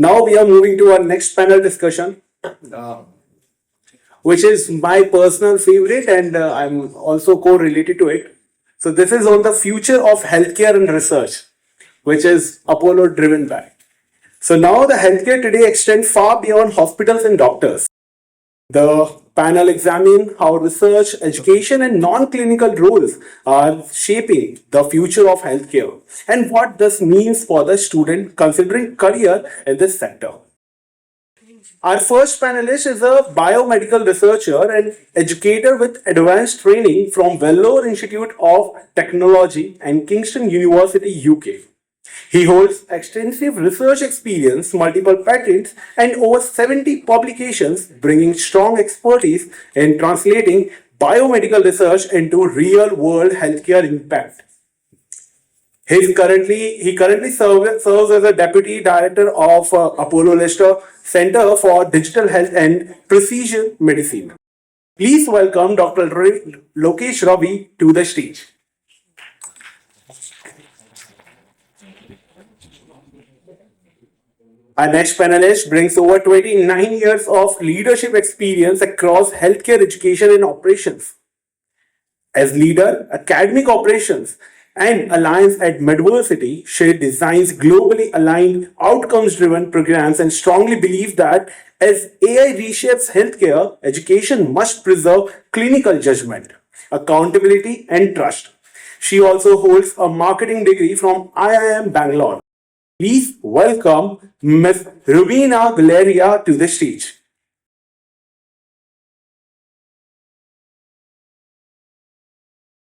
Now we are moving to our next panel discussion, which is my personal favorite, and I'm also co-related to it. So this is on the future of healthcare and research, which is Apollo driven by. So now the healthcare today extends far beyond hospitals and doctors. The panel examine how research, education, and non-clinical roles are shaping the future of healthcare and what this means for the student considering career in this sector. Our first panelist is a biomedical researcher and educator with advanced training from Vellore Institute of Technology and Kingston University, UK. He holds extensive research experience, multiple patents, and over 70 publications, bringing strong expertise in translating biomedical research into real-world healthcare impact. He currently serves as a deputy director of Apollo Lister Center for Digital Health and Precision Medicine. Please welcome Dr. Lokesh Ravi to the stage. Our next panelist brings over 29 years of leadership experience across healthcare education and operations. As leader, academic operations and alliance at Medversity, she designs globally aligned, outcomes-driven programs and strongly believes that as AI reshapes healthcare, education must preserve clinical judgment, accountability, and trust. She also holds a marketing degree from IIM Bangalore. Please welcome Ms. Rubina Valeria to the stage.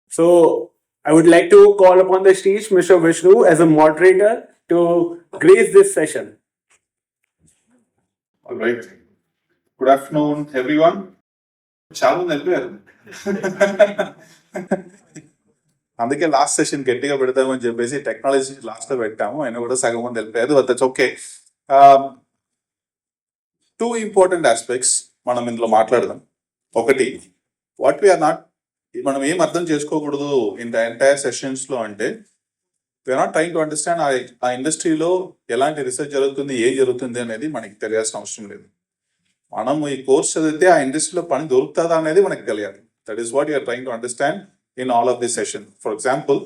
So, I would like to call upon the stage Mr. Vishnu as a moderator to grace this session. All right. Good afternoon, everyone. చాలా వెళ్ళిపోయారు అందుకే last session గట్టిగా పెడతామని చెప్పేసి technology last లో పెట్టాము. ఆయన కూడా సగం మంది వెళ్ళిపోయారు. That's okay. Two important aspects మనం ఇందులో మాట్లాడదాం. ఒకటి, వాట్ వీఆర్ నాట్, మనం ఏం అర్థం చేసుకోకూడదు ఇన్ ద ఎంటైర్ సెషన్స్ లో అంటే, we are not trying to understand ఆ ఇండస్ట్రీలో ఎలాంటి రీసెర్చ్ జరుగుతుంది, ఏం జరుగుతుంది అనేది మనకి తెలియాల్సిన అవసరం లేదు. మనం ఈ కోర్స్ చదివితే ఆ ఇండస్ట్రీలో పని దొరుకుతుందా అనేది మనకి తెలియాలి. That is what you are trying to understand in all of this session. For example,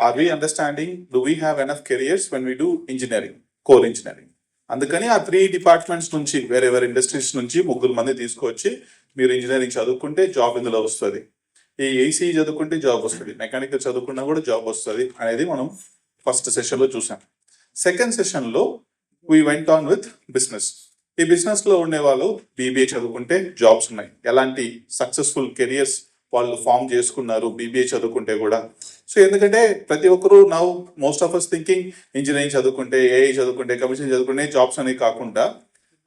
are we understanding, do we have enough careers when we do engineering, core engineering? అందుకని ఆ 3 డిపార్ట్మెంట్స్ నుంచి వేరే ఇండస్ట్రీస్ నుంచి 3 మంది తీసుకొచ్చి మీరు ఇంజనీరింగ్ చదువుకుంటే job ఇందులో వస్తుంది, ఈ ఏసీ చదువుకుంటే జాబ్ వస్తుంది, మెకానికల్ చదువుకున్నా కూడా జాబ్ వస్తుంది అనేది మనం ఫస్ట్ సెషన్లో చూసాం. సెకండ్ సెషన్లో we went on with business. ఈ బిజినెస్లో ఉండే వాళ్ళు బీబీఏ చదువుకుంటే జాబ్స్ ఉన్నాయి, ఎలాంటి సక్సెస్ఫుల్ కెరియర్స్ వాళ్ళు ఫామ్ చేసుకున్నారు బీబీఏ చదువుకుంటే కూడా. సో ఎందుకంటే ప్రతి ఒక్కరు now most of us thinking engineering చదువుకుంటే, ఏఐ చదువుకుంటే, కమిషన్ చదువుకుంటే జాబ్స్ అనేవి కాకుండా,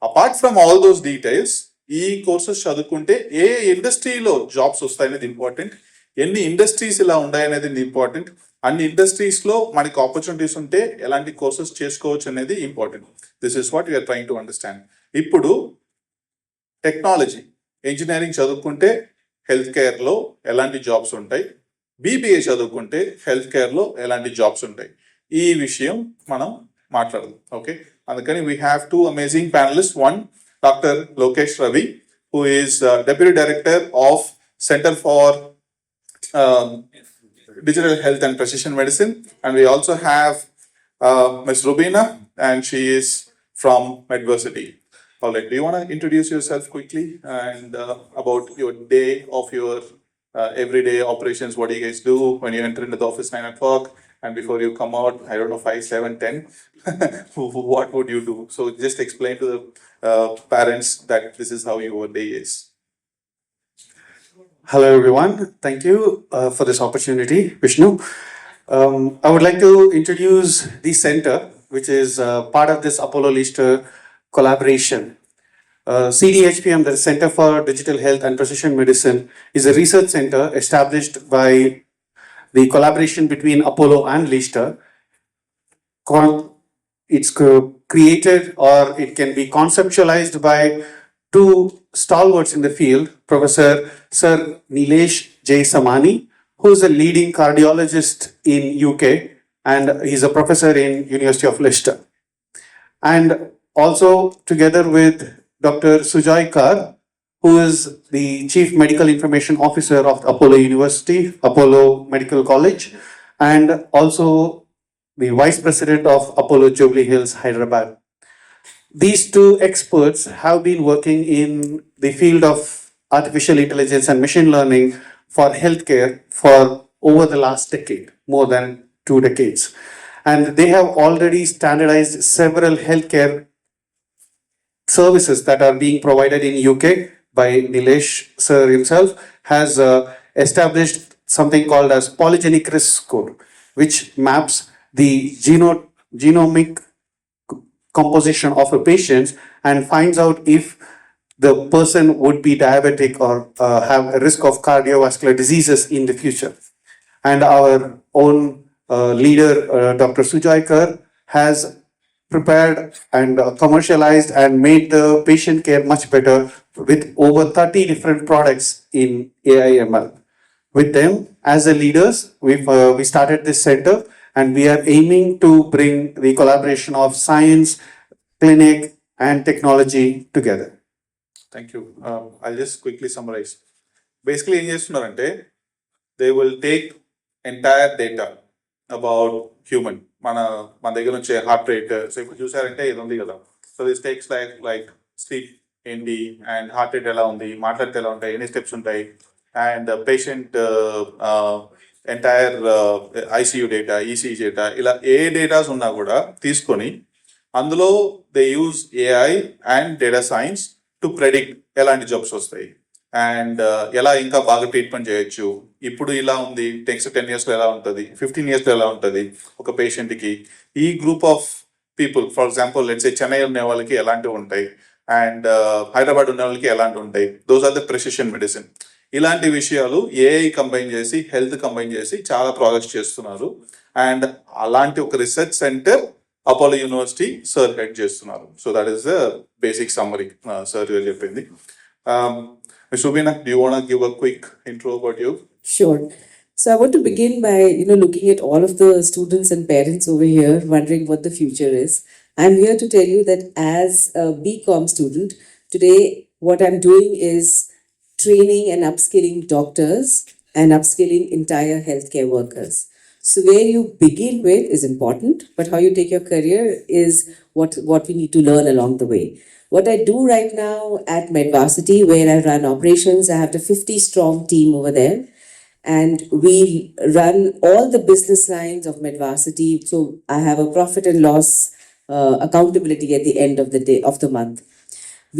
apart from all those details, ఈ కోర్సెస్ చదువుకుంటే ఏ ఇండస్ట్రీలో జాబ్స్ వస్తాయనేది ఇంపార్టెంట్, ఎన్ని ఇండస్ట్రీస్ ఇలా ఉన్నాయనేది ఇంపార్టెంట్, అన్ని ఇండస్ట్రీస్లో మనకి ఆపర్చునిటీస్ ఉంటే ఎలాంటి కోర్సెస్ చేసుకోవచ్చు అనేది important. This is what you are trying to understand. ఇప్పుడు టెక్నాలజీ, ఇంజనీరింగ్ చదువుకుంటే హెల్త్ కేర్లో ఎలాంటి జాబ్స్ ఉంటాయి, బీబీఏ చదువుకుంటే హెల్త్ కేర్లో ఎలాంటి జాబ్స్ ఉంటాయి, ఈ విషయం మనం మాట్లాడదాం. ఓకే, అందుకని we have 2 amazing panellist. One, doctor Lokesh Ravi, who is deputy director of centre for digital health and precision medicine, and we also have miss Rubina, and she is from Medversity. All right, do you want to introduce yourself quickly and about your day of your everyday operations? What do you guys do when you enter into the office 9 o'clock and before you come out, I don't know, 5, 7, 10? What would you do? So just explain to the parents that this is how your day is. Hello everyone, thank you for this opportunity, Vishnu. I would like to introduce the center, which is part of this Apollo Lister collaboration. CDHPM, the Center for Digital Health and Precision Medicine, is a research center established by the collaboration between Apollo and Lister. It's created, or it can be conceptualized by 2 stalwarts in the field, Professor Sir Nilesh J. Samani, who is a leading cardiologist in UK, and he's a professor in University of Leicester. And also together with Dr. Sujay Kar, who is the Chief Medical Information Officer of Apollo University, Apollo Medical College, and also the Vice President of Apollo Jubilee Hills, Hyderabad. These two experts have been working in the field of artificial intelligence and machine learning for healthcare for over the last decade, more than 2 decades. And they have already standardized several healthcare services that are being provided in UK by Nilesh sir himself, has established something called as polygenic risk score, which maps the genomic composition of a patient and finds out if the person would be diabetic or have a risk of cardiovascular diseases in the future. And our own leader, Dr. Sujay Kar, has prepared and commercialized and made the patient care much better with over 30 different products in AI/ML. With them as the leaders, we started this center, and we are aiming to bring the collaboration of science, clinic, and technology together. Thank you. I just quickly summarise. Basically ఏం చేస్తున్నారంటే they will take entire data about human, మన దగ్గర నుంచి heart rate. So ఇప్పుడు చూసారంటే ఇది ఉంది కదా, so this takes like sleep ఏంటి అండ్ హార్ట్ రేట్ ఎలా ఉంది, మాట్లాడితే ఎలా ఉంటాయి, ఎన్ని స్టెప్స్ ఉంటాయి, and patient entire ICU data, ECG data, ఇలా ఏ డేటాస్ ఉన్నా కూడా తీసుకొని అందులో they use AI and data science to predict ఎలాంటి జాబ్స్ వస్తాయి అండ్ ఎలా ఇంకా బాగా ట్రీట్మెంట్ చేయొచ్చు. ఇప్పుడు ఇలా ఉంది, నెక్స్ట్ 10 yearsలో ఎలా ఉంటుంది, 15 yearsలో ఎలా ఉంటుంది ఒక పేషెంట్కి. ఈ group of people, for example let's say Chennai ఉన్న వాళ్ళకి ఎలాంటివి ఉంటాయి అండ్ హైదరాబాద్ ఉన్న వాళ్ళకి ఎలాంటివి ఉంటాయి, those are the precision medicine. ఇలాంటి విషయాలు ఏఐ కంబైన్ చేసి, హెల్త్ కంబైన్ చేసి చాలా ప్రాజెక్ట్స్ చేస్తున్నారు. అండ్ అలాంటి ఒక research centre Apollo university sir head చేస్తున్నారు. So that is the basic summary sir గారు చెప్పింది. Shubhina, do you want to give a quick intro about you? Sure. So I want to begin by, looking at all of the students and parents over here, wondering what the future is. I'm here to tell you that as a BCom student, today what I'm doing is training and upskilling doctors and upskilling entire healthcare workers. So where you begin with is important, but how you take your career is what we need to learn along the way. What I do right now at Medvarsity, where I run operations, I have a 50-strong team over there, and we run all the business lines of Medvarsity. So I have a profit and loss accountability at the end of the day of the month.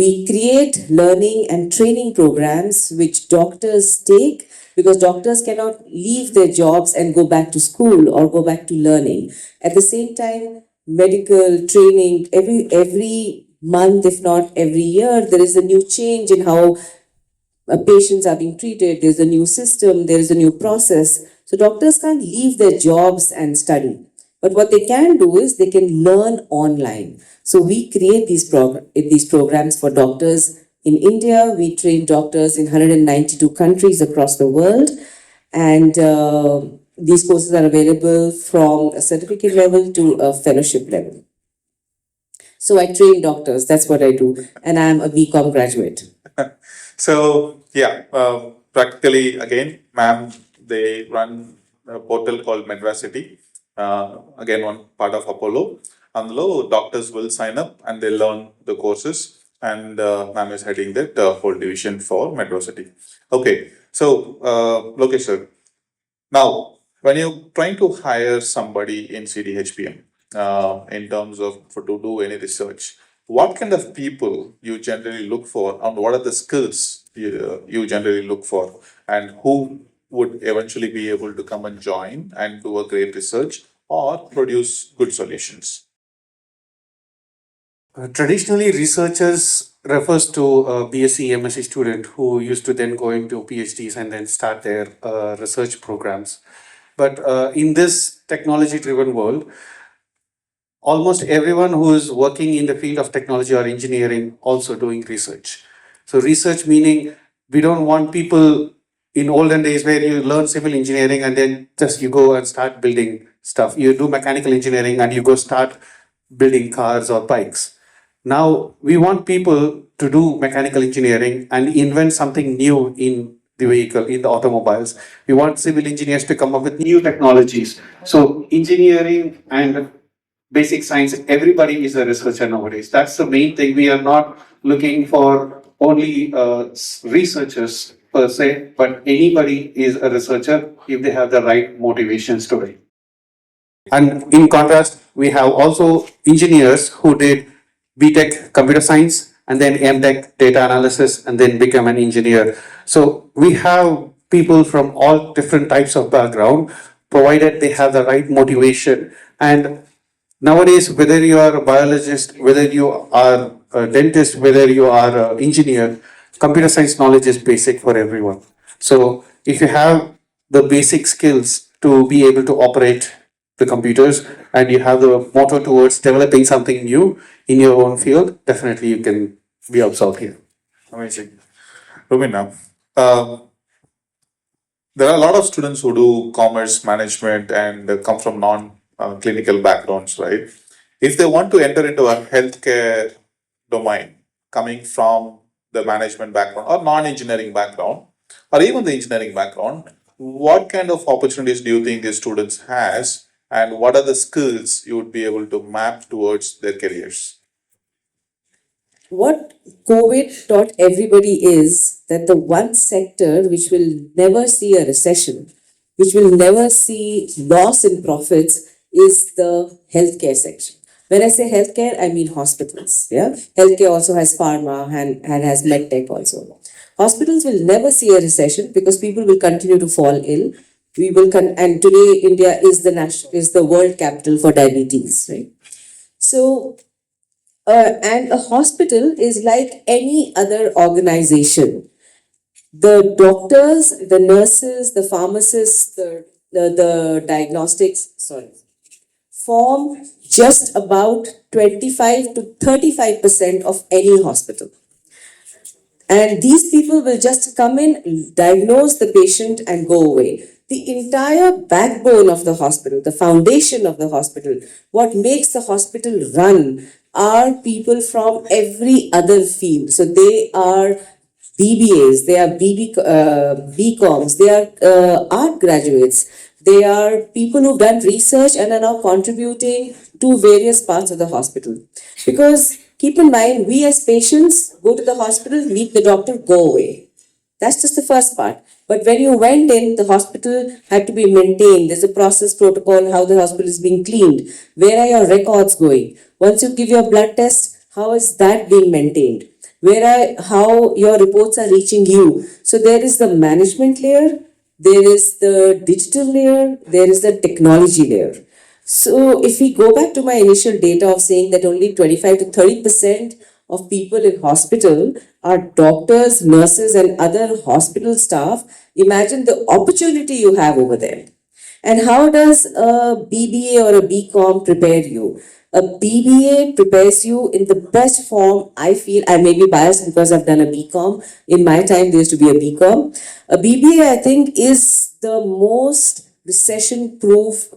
We create learning and training programs which doctors take, because doctors cannot leave their jobs and go back to school or go back to learning. At the same time, medical training, every month, if not every year, there is a new change in how patients are being treated. There's a new system, there is a new process. So doctors can't leave their jobs and study. But what they can do is they can learn online. So we create these programs for doctors. In India, we train doctors in 192 countries across the world. And these courses are available from a certificate level to a fellowship level. So I train doctors, that's what I do. And I'm a BCom graduate. So yeah, practically again, ma'am, they run a portal called Medvarsity. Again, one part of Apollo. అందులో doctors will sign up and they learn the courses, and ma'am is heading that whole division for Medvarsity. Okay, so Lokesh sir, now when you're trying to hire somebody in CDHPM, in terms of to do any research, what kind of people you generally look for, and what are the skills you generally look for, and who would eventually be able to come and join and do a great research or produce good solutions? Traditionally, researchers refers to a BSc, MSc student who used to then go into PhDs and then start their research programs. But in this technology-driven world, almost everyone who is working in the field of technology or engineering also doing research. So research meaning we don't want people in olden days where you learn civil engineering and then just you go and start building stuff. You do mechanical engineering and you go start building cars or bikes. Now we want people to do mechanical engineering and invent something new in the vehicle, in the automobiles. We want civil engineers to come up with new technologies. So engineering and basic science, everybody is a researcher nowadays. That's the main thing. We are not looking for only researchers per se, but anybody is a researcher if they have the right motivations to it. And in contrast, we have also engineers who did BTech computer science and then MTech data analysis and then become an engineer. So we have people from all different types of background, provided they have the right motivation. And nowadays, whether you are a biologist, whether you are a dentist, whether you are an engineer, computer science knowledge is basic for everyone. So if you have the basic skills to be able to operate the computers and you have the motto towards developing something new in your own field, definitely you can be absorbed here. Amazing. Rumina, there are a lot of students who do commerce management and come from non-clinical backgrounds, right? If they want to enter into a healthcare domain, coming from the management background or non-engineering background, or even the engineering background, what kind of opportunities do you think these students has, and what are the skills you would be able to map towards their careers? What COVID taught everybody is that the one sector which will never see a recession, which will never see loss in profits, is the healthcare section. When I say healthcare, I mean hospitals. Yeah, healthcare also has pharma and has medtech also. Hospitals will never see a recession because people will continue to fall ill. We will and today India is the world capital for diabetes, right? So and a hospital is like any other organization. The doctors, the nurses, the pharmacists, the diagnostics, form just about 25 to 35% of any hospital. And these people will just come in, diagnose the patient, and go away. The entire backbone of the hospital, the foundation of the hospital, what makes the hospital run are people from every other field. So they are BBAs, they are BComs, they are art graduates, they are people who've done research and are now contributing to various parts of the hospital. Because keep in mind, we as patients go to the hospital, meet the doctor, go away. That's just the first part. But when you went in, the hospital had to be maintained. There's a process protocol, how the hospital is being cleaned. Where are your records going? Once you give your blood test, how is that being maintained? How your reports are reaching you. So there is the management layer, there is the digital layer, there is the technology layer. So if we go back to my initial data of saying that only 25 to 30% of people in hospital are doctors, nurses, and other hospital staff, imagine the opportunity you have over there. And how does a BBA or a BCom prepare you? A BBA prepares you in the best form. I feel I may be biased because I've done a BCom. In my time, there used to be a BCom. A BBA, I think, is the most recession-proof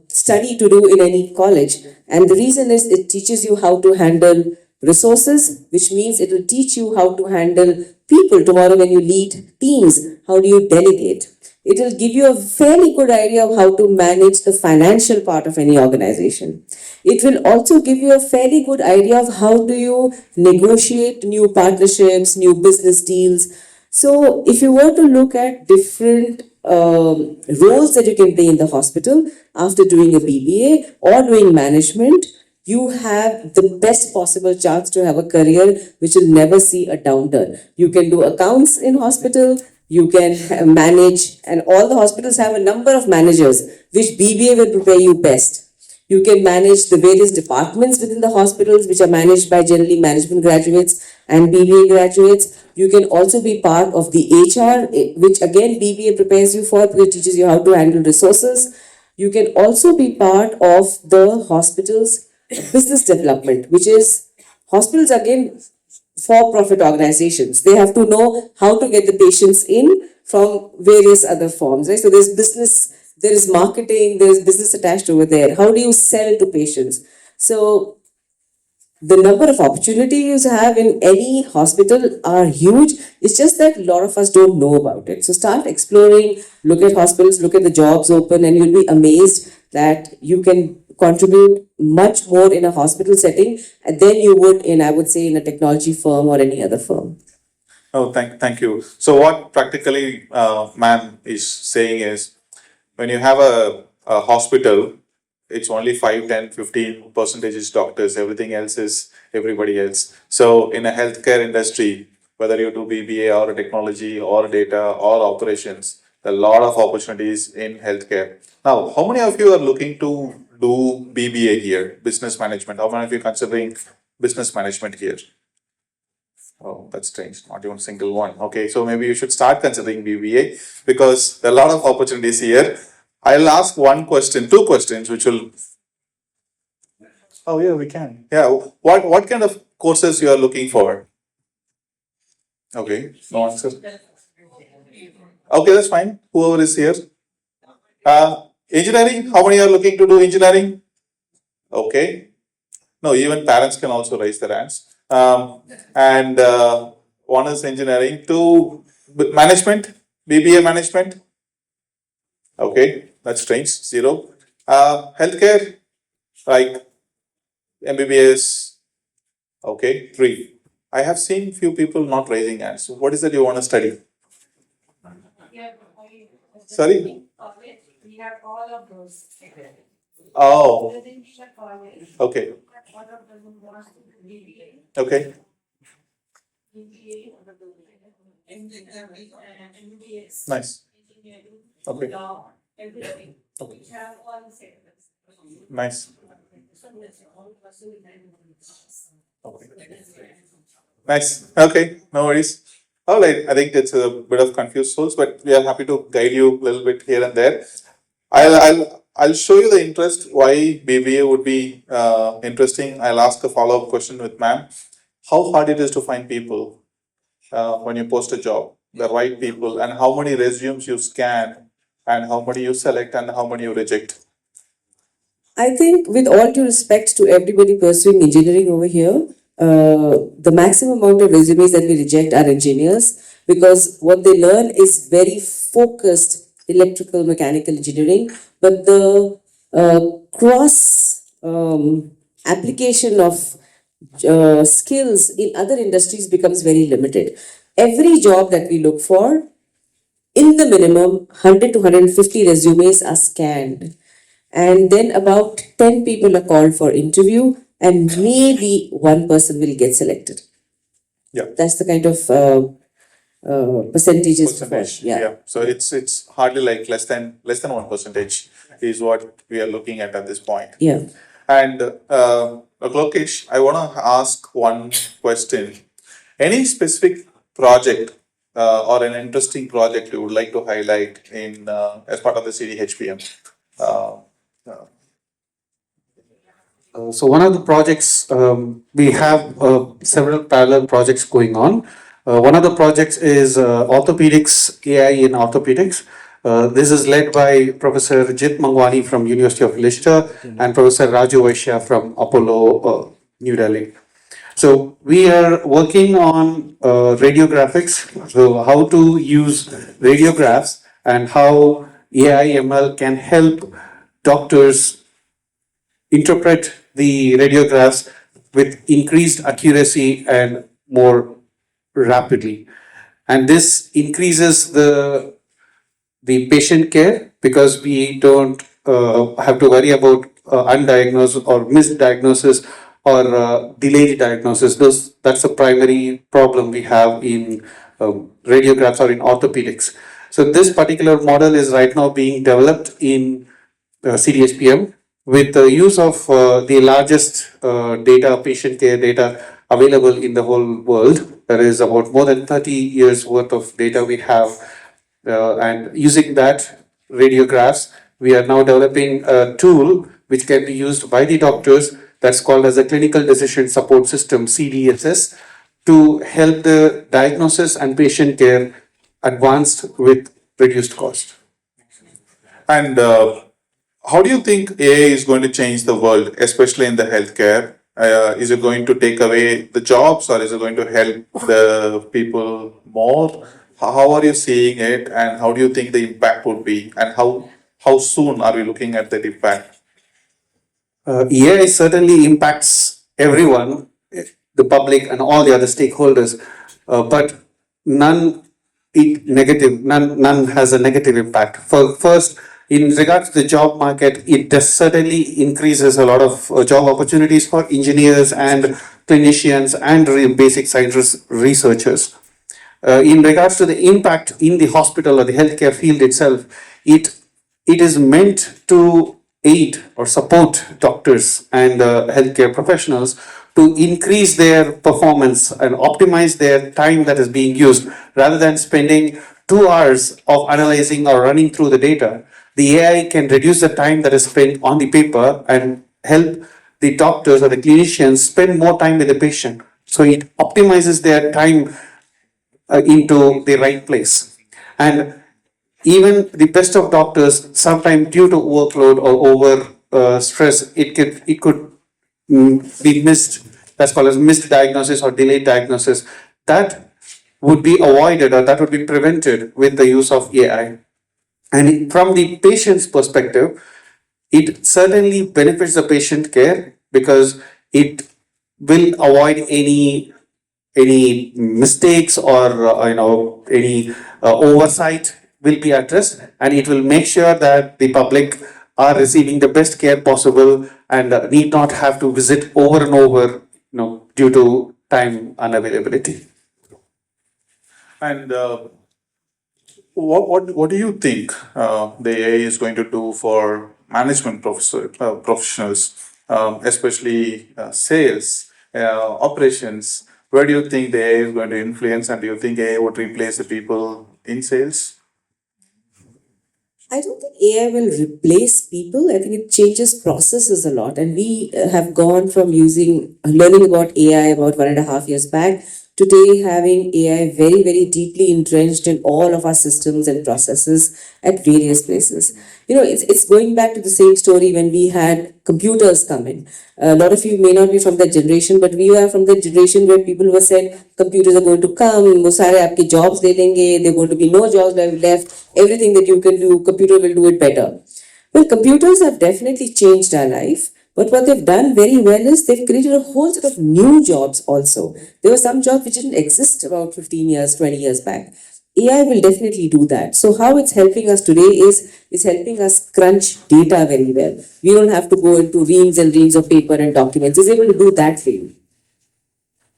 study to do in any college. And the reason is it teaches you how to handle resources, which means it will teach you how to handle people. Tomorrow, when you lead teams, how do you delegate? It will give you a fairly good idea of how to manage the financial part of any organization. It will also give you a fairly good idea of how do you negotiate new partnerships, new business deals. So if you were to look at different roles that you can play in the hospital after doing a BBA or doing management, you have the best possible chance to have a career which will never see a downturn. You can do accounts in hospital, you can manage, and all the hospitals have a number of managers, which BBA will prepare you best. You can manage the various departments within the hospitals, which are managed by generally management graduates and BBA graduates. You can also be part of the HR, which again BBA prepares you for, because it teaches you how to handle resources. You can also be part of the hospital's business development, which is hospitals again for-profit organizations. They have to know how to get the patients in from various other forms, right? So there's business, there is marketing, there's business attached over there. How do you sell to patients? So the number of opportunities you have in any hospital are huge. It's just that a lot of us don't know about it. So start exploring, look at hospitals, look at the jobs open, and you'll be amazed that you can contribute much more in a hospital setting than you would in, I would say, in a technology firm or any other firm. Oh, thank you. So what practically, ma'am is saying is, when you have a hospital, it's only 5, 10, 15 percentage is doctors, everything else is everybody else. So in a healthcare industry, whether you do BBA or technology or data or operations, there are a lot of opportunities in healthcare. Now, how many of you are looking to do BBA here, business management? How many of you considering business management here? Oh, that's strange. Not even single one. Okay, so maybe you should start considering BBA because there are a lot of opportunities here. I'll ask one question, two questions, which will. Oh yeah, we can. Yeah. What kind of courses you are looking for? Okay, no answer. Okay, that's fine. Whoever is here. Engineering. How many are looking to do engineering? Okay. No, even parents can also raise their hands. And one is engineering, two management, BBA management. Okay, that's strange. Zero. Healthcare, like MBBS. Okay, three. I have seen few people not raising hands. So what is that you want to study? Sorry? We have all of those. Oh, Within the college, okay, all of them wants to do okay, BBA, MBBS, nice. engineering, Okay, law, everything. okay, We have all the sectors. nice. So that's all possible. Okay. Nice. Okay, no worries. All right, I think it's a bit of confused souls, but we are happy to guide you a little bit here and there. I'll show you the interest why BBA would be interesting. I'll ask a follow up question with ma'am. How hard it is to find people when you post a job, the right people, and how many resumes you scan, and how many you select, and how many you reject. I think, with all due respect to everybody pursuing engineering over here, the maximum amount of resumes that we reject are engineers because what they learn is very focused electrical mechanical engineering, but the cross application of skills in other industries becomes very limited. Every job that we look for, in the minimum 100 to 150 resumes are scanned, and then about 10 people are called for interview, and maybe one person will get selected. Yeah. That's the kind of percentages for, Percentage. yeah. Yeah. So it's hardly like less than 1% is what we are looking at this point. Yeah. And Lokesh, I want to ask one question. Any specific project or an interesting project you would like to highlight in as part of the CDHPM? Uh, uh, So one of the projects, we have several parallel projects going on. One of the projects is orthopedics, AI in orthopedics. This is led by Professor Jit Mangwani from University of Leicester and Professor Raju Vaishya from Apollo, New Delhi. So we are working on radiographics, so how to use radiographs and how AI ML can help doctors interpret the radiographs with increased accuracy and more rapidly. And this increases the patient care because we don't have to worry about undiagnosed or misdiagnosis or delayed diagnosis. That's a primary problem we have in radiographs or in orthopedics. So this particular model is right now being developed in CDHPM with the use of the largest data, patient care data available in the whole world. There is about more than 30 years worth of data we have. And using that radiographs, we are now developing a tool which can be used by the doctors that's called as a clinical decision support system, CDSS, to help the diagnosis and patient care advanced with reduced cost. and how do you think AI is going to change the world, especially in the healthcare? Is it going to take away the jobs, or is it going to help the people more? How are you seeing it, and how do you think the impact would be, and how soon are we looking at that impact? AI certainly impacts everyone, the public and all the other stakeholders, but none none has a negative impact. First, in regards to the job market, it does certainly increases a lot of job opportunities for engineers and clinicians and basic science researchers. In regards to the impact in the hospital or the healthcare field itself, it it is meant to aid or support doctors and healthcare professionals to increase their performance and optimize their time that is being used. Rather than spending 2 hours of analyzing or running through the data, the AI can reduce the time that is spent on the paper and help the doctors or the clinicians spend more time with the patient. So it optimizes their time into the right place. And even the best of doctors, sometimes due to workload or over stress, it could be missed. That's called as missed diagnosis or delayed diagnosis. That would be avoided or that would be prevented with the use of AI. And from the patient's perspective, it certainly benefits the patient care because it will avoid any mistakes or any oversight will be addressed, and it will make sure that the public are receiving the best care possible and need not have to visit over and over, due to time unavailability. And what do you think the AI is going to do for management professionals, especially sales, operations? Where do you think the AI is going to influence, and do you think AI would replace the people in sales? I don't think AI will replace people. I think it changes processes a lot. And we have gone from learning about AI about 1.5 years back, today having AI very, very deeply entrenched in all of our systems and processes at various places. It's going back to the same story when we had computers come in. A lot of you may not be from that generation, but we are from the generation where people were said computers are going to come, wo sare aapke jobs le lenge, there are going to be no jobs left, everything that you can do, computer will do it better. Well, computers have definitely changed our life, but what they've done very well is they've created a whole set of new jobs also. There were some jobs which didn't exist about 15 years, 20 years back. AI will definitely do that. So how it's helping us today is it's helping us crunch data very well. We don't have to go into reams and reams of paper and documents. It's able to do that for you.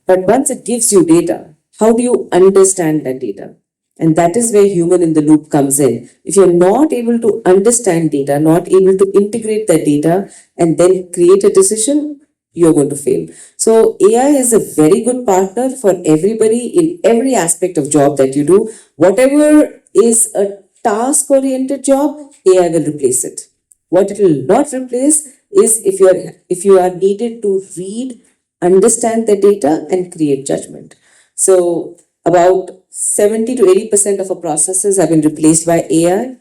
But once it gives you data, how do you understand that data? And that is where human in the loop comes in. If you're not able to understand data, not able to integrate that data and then create a decision, you're going to fail. So AI is a very good partner for everybody in every aspect of job that you do. Whatever is a task-oriented job, AI will replace it. What it will not replace is if you are needed to read, understand the data and create judgment. So about 70 to 80% of our processes have been replaced by AI.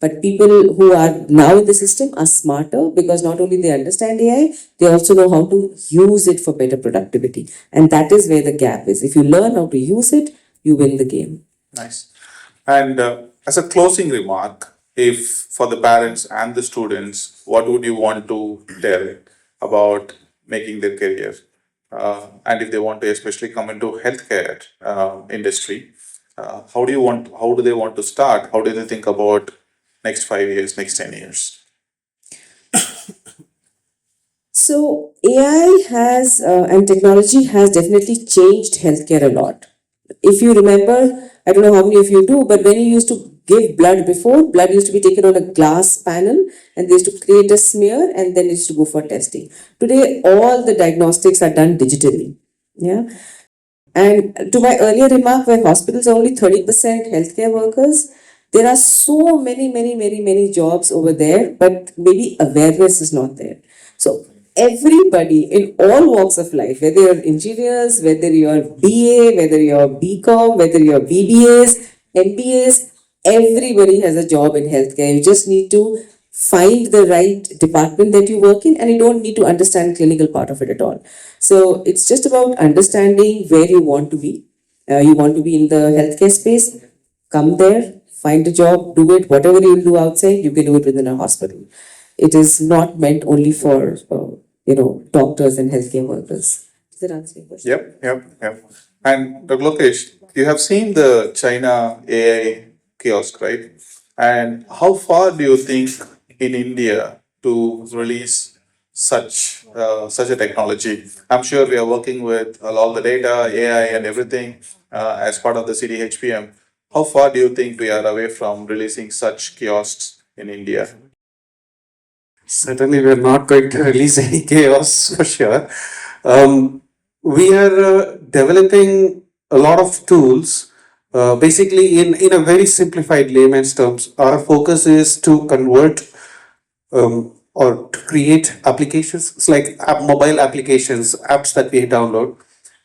But people who are now in the system are smarter because not only they understand AI, they also know how to use it for better productivity. And that is where the gap is. If you learn how to use it, you win the game. Nice. And as a closing remark, if for the parents and the students, what would you want to tell about making their career? And if they want to especially come into healthcare industry, how do they want to start? How do they think about next 5 years, next 10 years? So AI has and technology has definitely changed healthcare a lot. If you remember, I don't know how many of you do, but when you used to give blood before, blood used to be taken on a glass panel and they used to create a smear and then it used to go for testing. Today, all the diagnostics are done digitally. Yeah. And to my earlier remark, where hospitals are only 30% healthcare workers, there are so many jobs over there, but maybe awareness is not there. So everybody in all walks of life, whether you're engineers, whether you're BA, whether you're BCom, whether you're BBAs, MBAs, everybody has a job in healthcare. You just need to find the right department that you work in, and you don't need to understand clinical part of it at all. So it's just about understanding where you want to be. You want to be in the healthcare space, come there, find a job, do it. Whatever you'll do outside, you can do it within a hospital. It is not meant only for doctors and healthcare workers. Does that answer your question? Yep. And Dr. Lokesh, you have seen the China AI kiosk, right? And how far do you think in India to release such a technology? I'm sure we are working with all the data, AI, and everything as part of the CDHPM. How far do you think we are away from releasing such kiosks in India? Certainly, we're not going to release any chaos for sure. We are developing a lot of tools. Basically, in a very simplified layman's terms, our focus is to convert or to create applications. It's like mobile applications, apps that we download.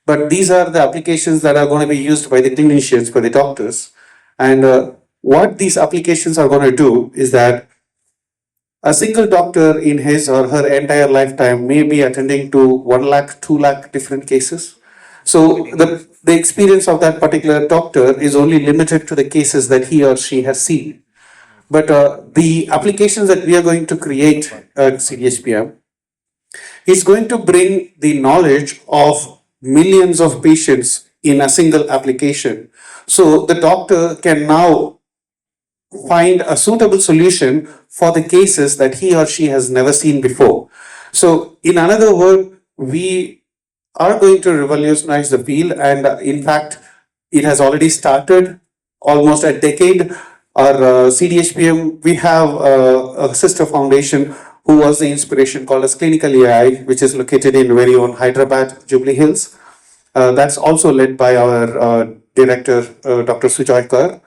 But these are the applications that are going to be used by the clinicians, by the doctors. And what these applications are going to do is that a single doctor in his or her entire lifetime may be attending to 1 lakh, 2 lakh different cases. So the experience of that particular doctor is only limited to the cases that he or she has seen. But the applications that we are going to create at CDHPM is going to bring the knowledge of millions of patients in a single application. So the doctor can now find a suitable solution for the cases that he or she has never seen before. So, in another word, we are going to revolutionize the field, and in fact, it has already started almost a decade. Our CDHPM, we have a sister foundation who was the inspiration called as Clinical AI, which is located in very own Hyderabad, Jubilee Hills. That's also led by our director, Dr. Sujoy Kar.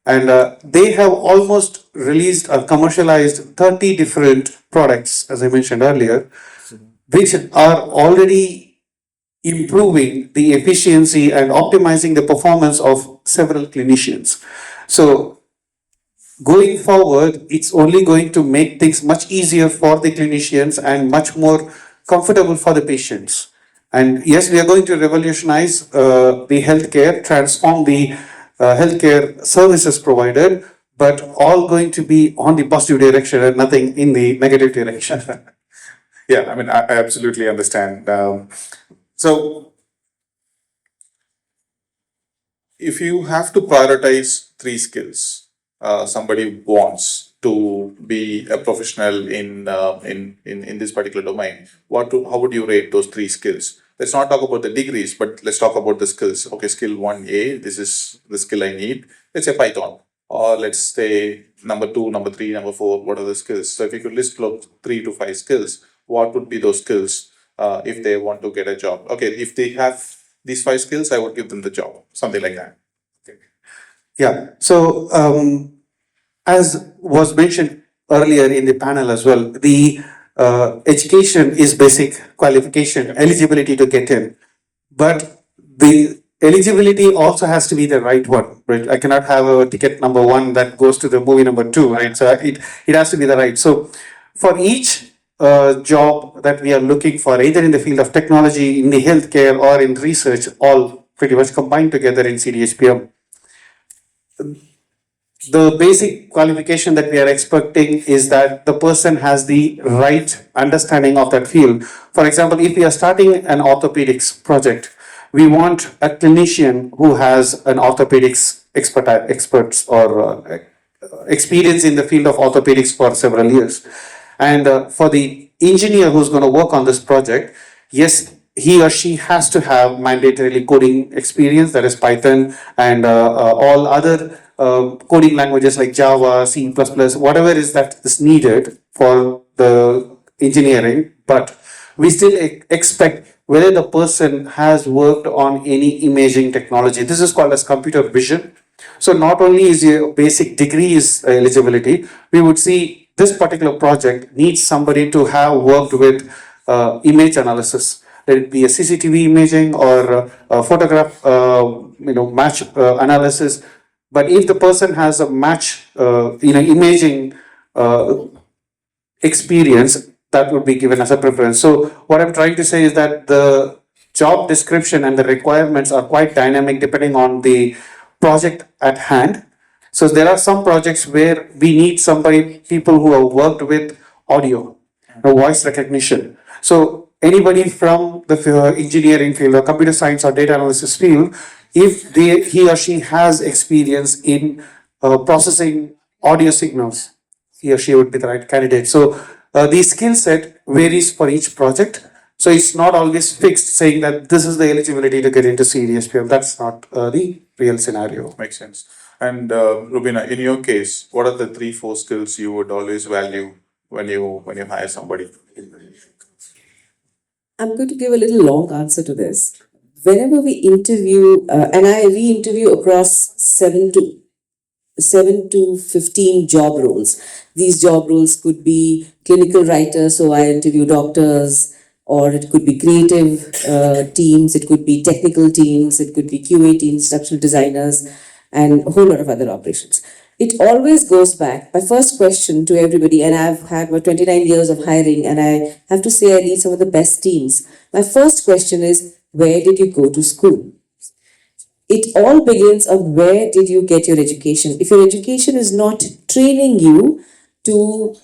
And they have almost released or commercialized 30 different products, as I mentioned earlier, which are already improving the efficiency and optimizing the performance of several clinicians. So, going forward, it's only going to make things much easier for the clinicians and much more comfortable for the patients. And yes, we are going to revolutionize the healthcare, transform the healthcare services provided, but all going to be on the positive direction and nothing in the negative direction. Yeah, I mean, I absolutely understand. So, if you have to prioritize three skills, somebody wants to be a professional in this particular domain, how would you rate those three skills? Let's not talk about the degrees, but let's talk about the skills. Okay, skill 1A, this is the skill I need. Let's say Python. Or let's say number 2, number 3, number 4, what are the skills? So if you could list 3 to 5 skills, what would be those skills if they want to get a job? Okay, if they have these 5 skills, I would give them the job, something like that. Okay. Yeah. So, as was mentioned earlier in the panel as well, the education is basic qualification, eligibility to get in. But the eligibility also has to be the right one, right? I cannot have a ticket number 1 that goes to the movie number 2, right? So it has to be the right. So for each job that we are looking for, either in the field of technology, in the healthcare, or in research, all pretty much combined together in CDHPM, the basic qualification that we are expecting is that the person has the right understanding of that field. For example, if we are starting an orthopedics project, we want a clinician who has an orthopedics experts or experience in the field of orthopedics for several years. And for the engineer who's going to work on this project, yes, he or she has to have mandatorily coding experience, that is Python and all other coding languages like Java, C++, whatever is that is needed for the engineering. But we still expect whether the person has worked on any imaging technology. This is called as computer vision. So not only is your basic degree is eligibility, we would see this particular project needs somebody to have worked with image analysis. Let it be a CCTV imaging or a photograph, match analysis. But if the person has a match, imaging experience, that would be given as a preference. So what I'm trying to say is that the job description and the requirements are quite dynamic depending on the project at hand. So there are some projects where we need somebody, people who have worked with audio, voice recognition. So anybody from the engineering field or computer science or data analysis field, if he or she has experience in processing audio signals, he or she would be the right candidate. So the skill set varies for each project. So it's not always fixed saying that this is the eligibility to get into CDSPM. That's not the real scenario. Makes sense. And Rubina, in your case, what are the 3-4 skills you would always value when you hire somebody? I'm going to give a little long answer to this. Whenever we interview, and I re-interview across 7 to 15 job roles. These job roles could be clinical writers, so I interview doctors, or it could be creative teams, it could be technical teams, it could be QA teams, structural designers, and a whole lot of other operations. It always goes back. My first question to everybody, and I've had about 29 years of hiring, and I have to say I lead some of the best teams. My first question is, where did you go to school? It all begins on where did you get your education. If your education is not training you to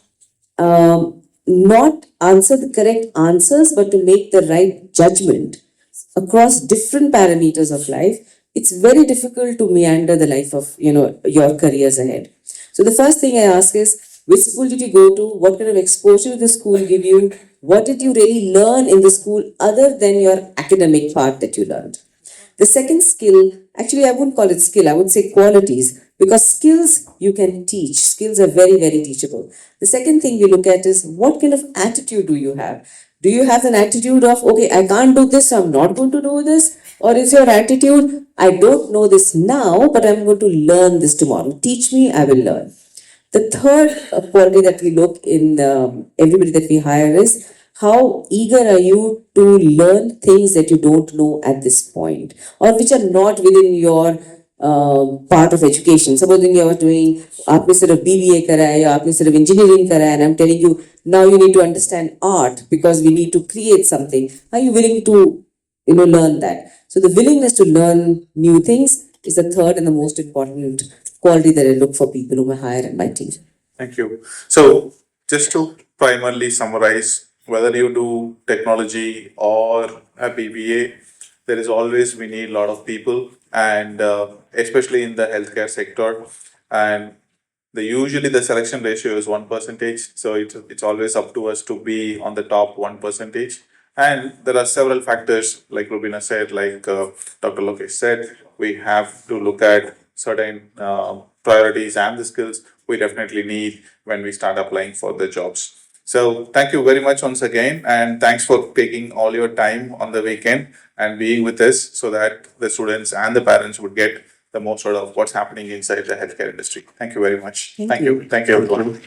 not answer the correct answers, but to make the right judgment across different parameters of life, it's very difficult to meander the life of your careers ahead. So the first thing I ask is, which school did you go to? What kind of exposure did the school give you? What did you really learn in the school other than your academic part that you learned? The second skill, actually, I wouldn't call it skill, I would say qualities, because skills you can teach. Skills are very, very teachable. The second thing we look at is, what kind of attitude do you have? Do you have an attitude of, okay, I can't do this, so I'm not going to do this? Or is your attitude, I don't know this now, but I'm going to learn this tomorrow. Teach me, I will learn. The third quality that we look in everybody that we hire is, how eager are you to learn things that you don't know at this point, or which are not within your part of education. Supposing you are doing, आपने सिर्फ BBA करा है या आपने सिर्फ engineering करा है, and I'm telling you now you need to understand art because we need to create something. Are you willing to learn that? So the willingness to learn new things is the third and the most important quality that I look for people who I hire in my team. Thank you. So, just to primarily summarize, whether you do technology or a BBA, there is always we need a lot of people, and especially in the healthcare sector, and usually the selection ratio is 1%. So it's always up to us to be on the top 1%. And there are several factors, like Rubina said, like Dr. Lokesh said, we have to look at certain priorities and the skills we definitely need when we start applying for the jobs. So thank you very much once again, and thanks for taking all your time on the weekend and being with us so that the students and the parents would get the most out of what's happening inside the healthcare industry. Thank you very much. Thank you. Thank you everyone.